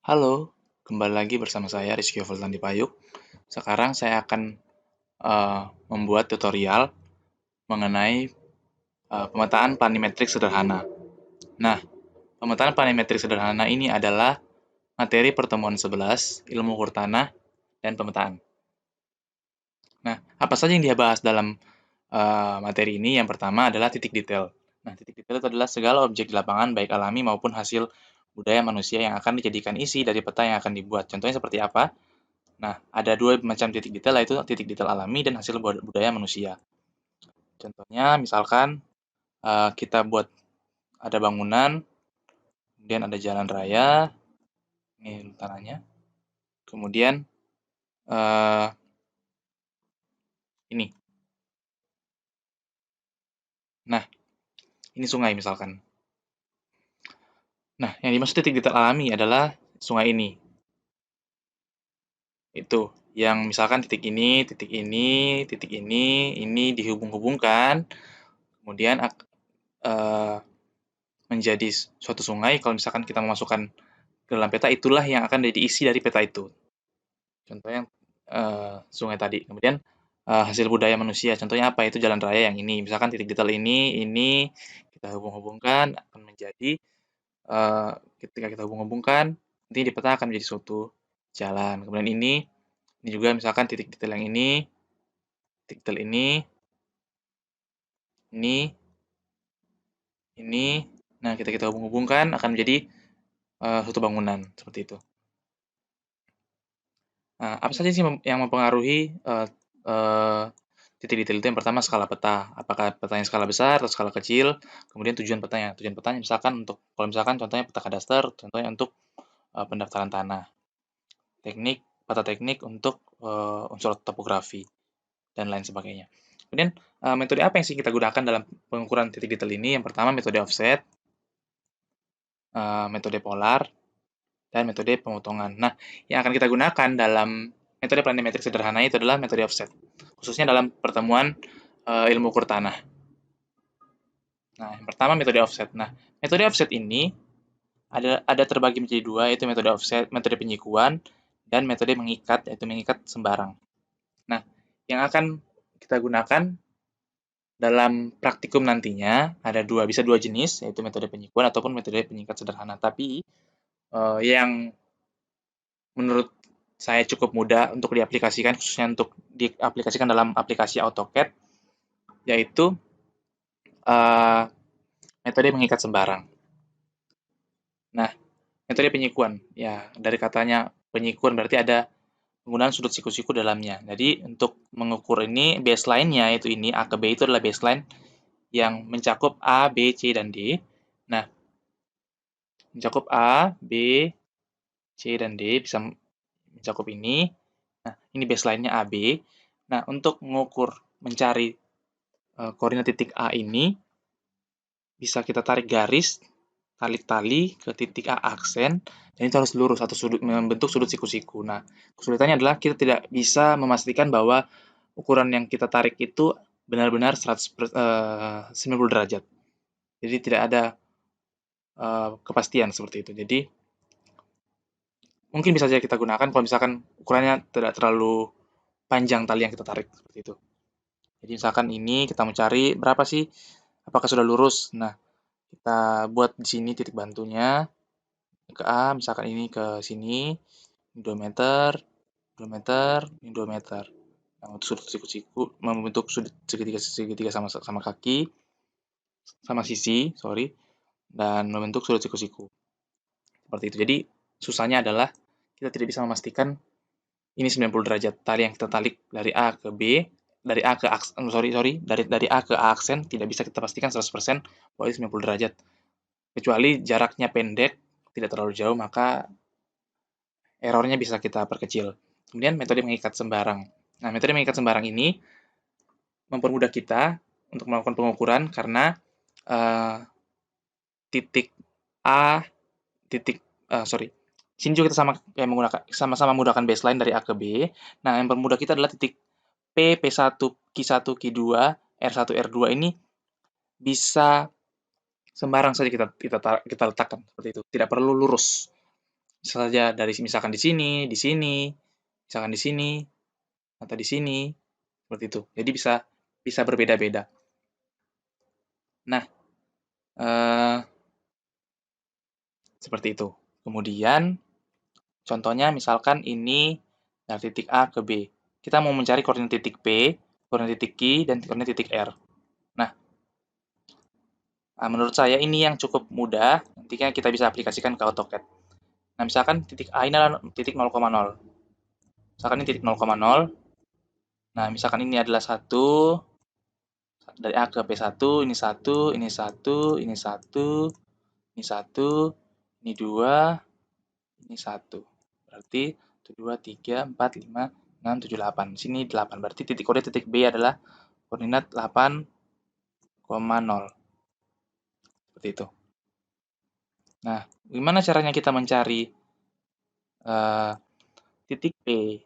Halo, kembali lagi bersama saya Rizky Fultan Dipayuk. Sekarang saya akan membuat tutorial mengenai pemetaan planimetrik sederhana. Nah, pemetaan planimetrik sederhana ini adalah materi pertemuan 11, ilmu ukur tanah, dan pemetaan. Nah, apa saja yang dia bahas dalam materi ini? Yang pertama adalah titik detail. Nah, titik detail itu adalah segala objek di lapangan, baik alami maupun hasil budaya manusia yang akan dijadikan isi dari peta yang akan dibuat. Contohnya seperti apa? Nah, ada dua macam titik detail, yaitu titik detail alami dan hasil budaya manusia. Contohnya, misalkan kita buat ada bangunan, kemudian ada jalan raya, ini tanahnya, kemudian eh, ini. Nah, ini sungai misalkan. Nah, yang dimaksud titik detail alami adalah sungai ini. Itu, yang misalkan titik ini dihubung-hubungkan, kemudian eh, menjadi suatu sungai. Kalau misalkan kita memasukkan ke dalam peta, itulah yang akan diisi dari peta itu. Contohnya sungai tadi. Kemudian hasil budaya manusia, contohnya apa? Itu jalan raya yang ini. Misalkan titik detail ini kita hubung-hubungkan akan menjadi eee, ketika kita hubung-hubungkan, nanti di peta akan menjadi suatu jalan. Kemudian ini juga misalkan titik detail yang ini, titik detail ini. Nah, ketika kita hubung-hubungkan akan menjadi suatu bangunan, seperti itu. Nah, apa saja sih yang mempengaruhi eee, titik detail itu? Yang pertama skala peta, apakah petanya skala besar atau skala kecil, kemudian tujuan petanya. Tujuan petanya misalkan untuk kalau misalkan contohnya peta kadaster, contohnya untuk pendaftaran tanah. Peta teknik untuk unsur topografi dan lain sebagainya. Kemudian metode apa yang sih kita gunakan dalam pengukuran titik detail ini? Yang pertama metode offset, metode polar, dan metode pemotongan. Nah, yang akan kita gunakan dalam metode planimetrik sederhana itu adalah metode offset, khususnya dalam pertemuan ilmu ukur tanah. Nah, yang pertama metode offset. Nah, metode offset ini ada terbagi menjadi dua, yaitu metode offset, metode penyikuan, dan metode mengikat, yaitu mengikat sembarang. Nah, yang akan kita gunakan dalam praktikum nantinya ada bisa dua jenis, yaitu metode penyikuan ataupun metode penyikat sederhana. Tapi yang menurut saya cukup mudah untuk diaplikasikan, khususnya untuk diaplikasikan dalam aplikasi AutoCAD, yaitu uh, metode mengikat sembarang. Nah, metode penyikuan, ya dari katanya penyikuan berarti ada penggunaan sudut siku-siku dalamnya. Jadi untuk mengukur ini baseline-nya yaitu ini A ke B itu adalah baseline yang mencakup A, B, C, dan D. Nah, mencakup A, B, C, dan D bisa mencakup ini. Nah, ini baseline-nya A, B. Nah, untuk mengukur, mencari koordinat titik A ini, bisa kita tarik garis, tarik tali ke titik A aksen, dan itu harus lurus atau membentuk sudut siku-siku. Nah, kesulitannya adalah kita tidak bisa memastikan bahwa ukuran yang kita tarik itu benar-benar 90 derajat. Jadi tidak ada kepastian seperti itu. Jadi mungkin bisa saja kita gunakan kalau misalkan ukurannya tidak terlalu panjang tali yang kita tarik seperti itu. Jadi misalkan ini kita mau cari berapa sih? Apakah sudah lurus? Nah, kita buat di sini titik bantunya ke A, misalkan ini ke sini 2 meter, 2 meter, ini 2 meter. Nah, untuk sudut siku-siku membentuk sudut segitiga sama sama kaki, sama sisi, sorry, dan membentuk sudut siku-siku. Seperti itu. Jadi susahnya adalah kita tidak bisa memastikan ini 90 derajat. Tali yang kita tarik dari A ke B, dari A ke aksen, dari A ke A aksen tidak bisa kita pastikan 100% bahwa ini 90 derajat. Kecuali jaraknya pendek, tidak terlalu jauh, maka errornya bisa kita perkecil. Kemudian metode mengikat sembarang. Nah, metode mengikat sembarang ini mempermudah kita untuk melakukan pengukuran karena uh, titik A, titik sorry, sini juga kita menggunakan sama-sama menggunakan baseline dari A ke B. Nah, yang mempermudah kita adalah titik P, P1, Q1, Q2, R1, R2 ini bisa sembarang saja kita letakkan seperti itu. Tidak perlu lurus. Bisa saja dari misalkan di sini, misalkan di sini, atau di sini, seperti itu. Jadi bisa bisa berbeda-beda. Nah, eh, seperti itu. Kemudian, contohnya misalkan ini dari titik A ke B. Kita mau mencari koordinat titik P, koordinat titik Q, dan koordinat titik R. Nah, menurut saya ini yang cukup mudah, nantinya kita bisa aplikasikan ke AutoCAD. Nah, misalkan titik A ini adalah titik 0,0. Misalkan ini titik 0,0. Nah, misalkan ini adalah satu, dari A ke P1, ini satu, ini satu, ini satu, ini satu, ini dua, ini satu. Berarti 1, 2, 3, 4, 5, 6, 7, 8. Sini 8. Berarti titik koordinat titik B adalah koordinat 8,0. Seperti itu. Nah, gimana caranya kita mencari uh, titik P,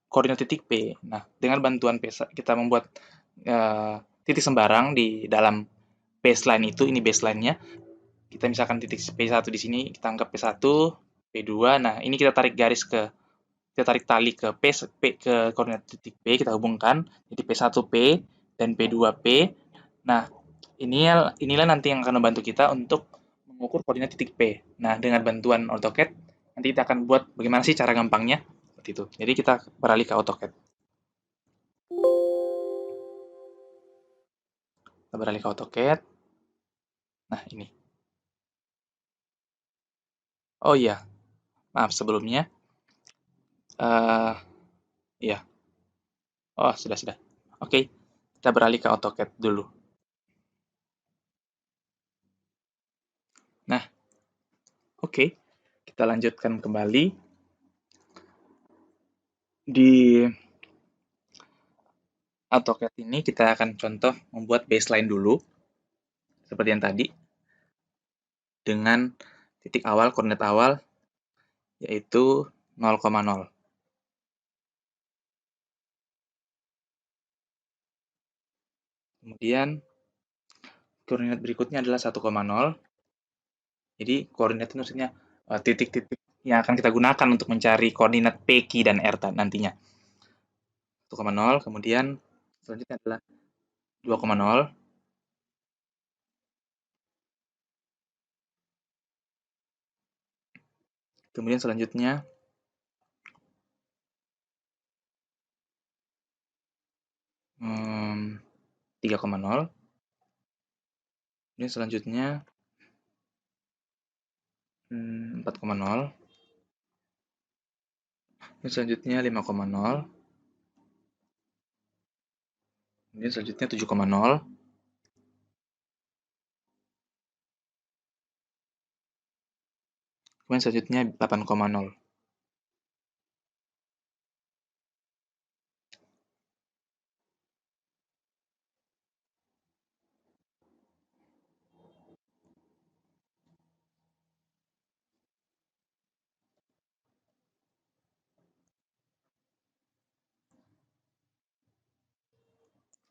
koordinat titik P? Nah, dengan bantuan P, kita membuat titik sembarang di dalam baseline itu, ini baseline-nya. Kita misalkan titik P1 di sini, kita anggap P1, P2. Nah, ini kita tarik tali ke ke koordinat titik P, kita hubungkan. Jadi P1P dan P2P. Nah, inilah nanti yang akan membantu kita untuk mengukur koordinat titik P. Nah, dengan bantuan AutoCAD, nanti kita akan buat bagaimana sih cara gampangnya. Seperti itu. Jadi kita beralih ke AutoCAD. Kita beralih ke AutoCAD. Nah, ini. Oh iya, maaf sebelumnya. eh iya. Oh, sudah. Oke, kita beralih ke AutoCAD dulu. Nah, oke. Kita lanjutkan kembali. Di AutoCAD ini kita akan contoh membuat baseline dulu, seperti yang tadi, dengan titik awal, koordinat awal, yaitu 0,0. Kemudian, koordinat berikutnya adalah 1,0. Jadi, koordinat itu maksudnya titik-titik yang akan kita gunakan untuk mencari koordinat P, Q, dan R nantinya. 1,0, kemudian selanjutnya adalah 2,0, kemudian selanjutnya 3,0, kemudian selanjutnya 4,0, kemudian selanjutnya 5,0, kemudian selanjutnya 7,0, kemudian selanjutnya 8,0.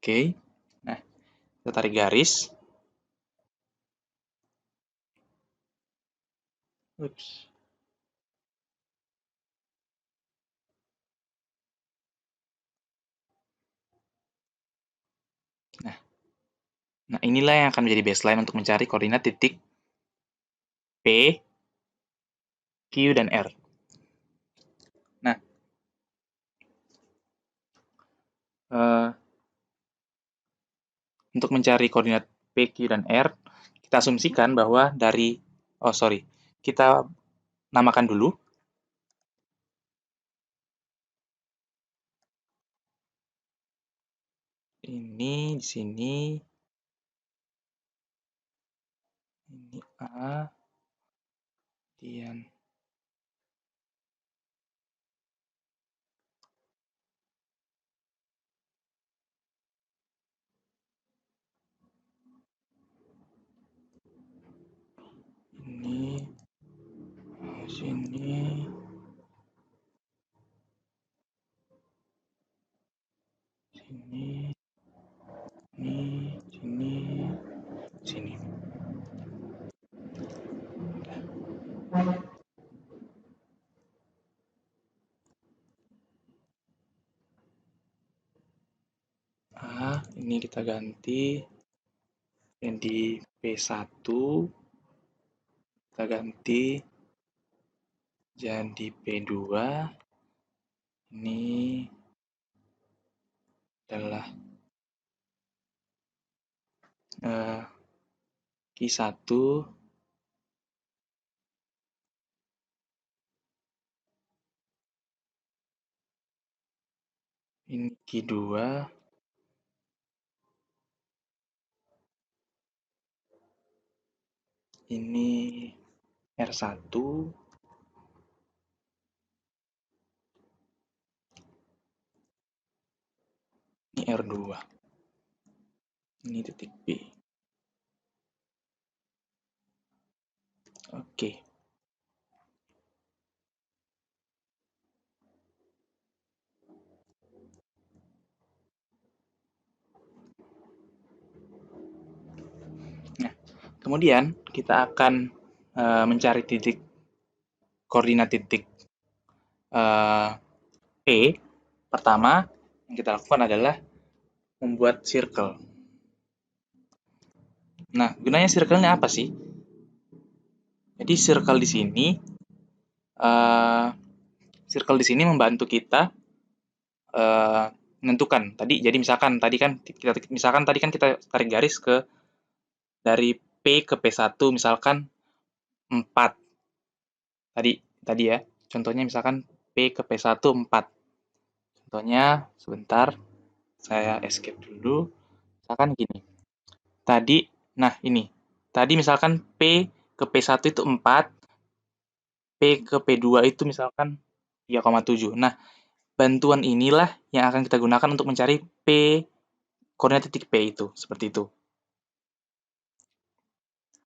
Oke, nah kita tarik garis. Ups. Nah, nah inilah yang akan menjadi baseline untuk mencari koordinat titik P, Q, dan R. Nah, eh, untuk mencari koordinat P, Q, dan R, kita asumsikan bahwa kita namakan dulu. Ini di sini, ini A, kemudian ini, sini, sini, sini, sini. Ini kita ganti jadi P1, kita ganti jadi P2. Ini adalah Q1, ini Q2, ini R1, ini R2, ini titik B. Oke. Nah, kemudian kita akan mencari koordinat titik P. Pertama yang kita lakukan adalah membuat circle. Nah, gunanya circle-nya apa sih? Jadi circle di sini membantu kita menentukan tadi. Jadi misalkan tadi kan kita tarik garis ke dari P ke P1, misalkan 4. Tadi ya. Contohnya misalkan P ke P1 4. Contohnya sebentar saya escape dulu. Misalkan gini. Nah ini. Tadi misalkan P ke P1 itu 4, P ke P2 itu misalkan 3,7. Nah, bantuan inilah yang akan kita gunakan untuk mencari koordinat titik P itu, seperti itu.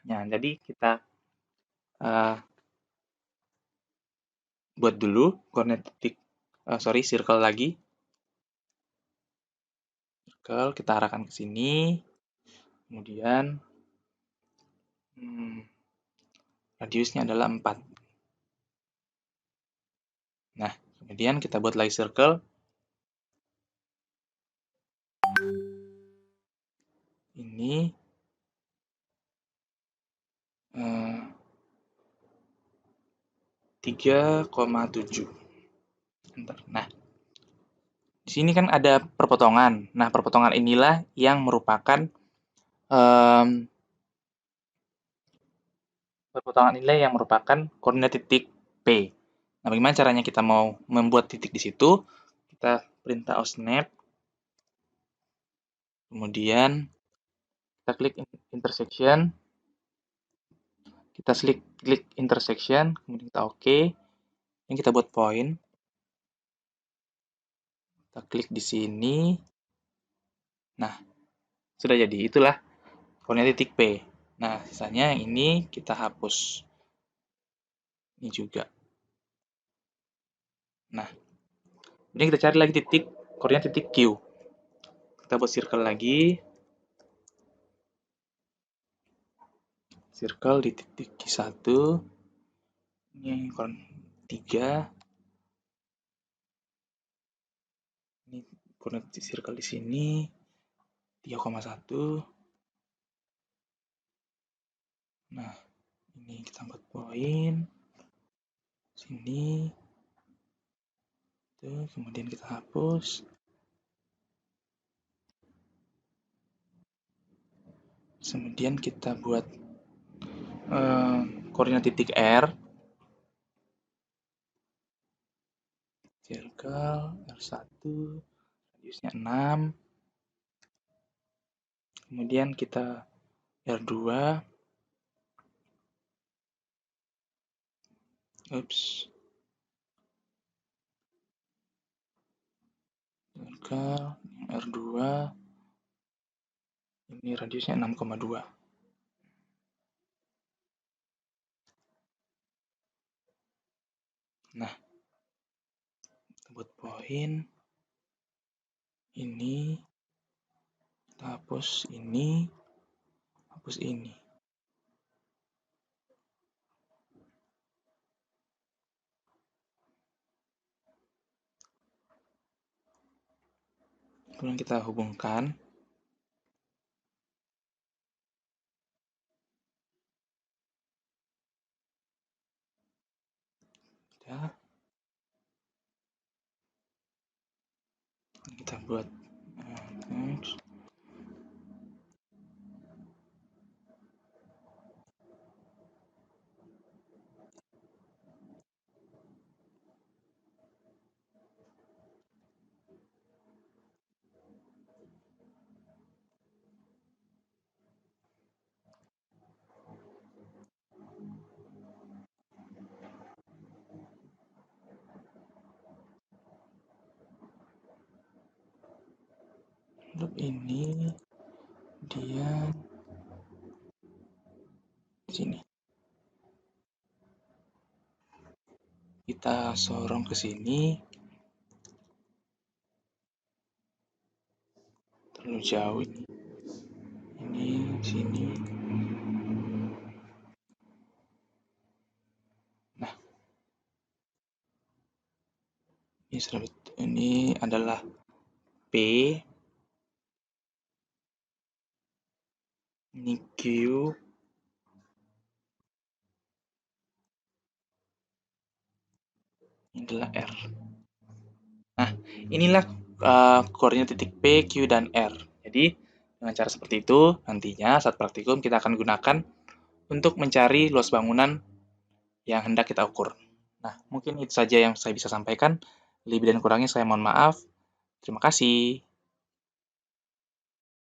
Nah, jadi kita buat dulu koordinat circle lagi. Circle kita arahkan ke sini. Kemudian radiusnya adalah 4. Nah, kemudian kita buat lagi circle. Ini 3,7. Nah, di sini kan ada perpotongan. Nah, perpotongan inilah yang merupakan koordinat titik P. Nah, bagaimana caranya kita mau membuat titik di situ? Kita perintah snap, kemudian kita klik intersection, klik intersection, kemudian kita oke. Ini kita buat point. Kita klik di sini. Nah, sudah jadi. Itulah koordinat titik P. Nah, sisanya ini kita hapus. Ini juga. Nah, kemudian kita cari lagi koordinat titik Q. Kita buat circle lagi. Circle di titik Q1. Ini koordinat 3. Ini koordinat circle di sini 3,1. Nah, ini kita buat poin sini. Tuh, kemudian kita hapus. Kemudian kita buat koordinat titik R. Circle R1, radiusnya 6. Kemudian kita R2. Circle R2. Ini radiusnya 6,2. Nah, kita buat poin ini, kita hapus ini, hapus ini. Kemudian kita hubungkan Ya, kita buat loop ini dia di sini. Kita sorong ke sini. Terlalu jauh ini. Ini sini. Nah, ini adalah P, ini Q, ini adalah R. Nah, inilah koordinat titik P, Q, dan R. Jadi, dengan cara seperti itu, nantinya saat praktikum kita akan gunakan untuk mencari luas bangunan yang hendak kita ukur. Nah, mungkin itu saja yang saya bisa sampaikan. Lebih dan kurangnya saya mohon maaf. Terima kasih.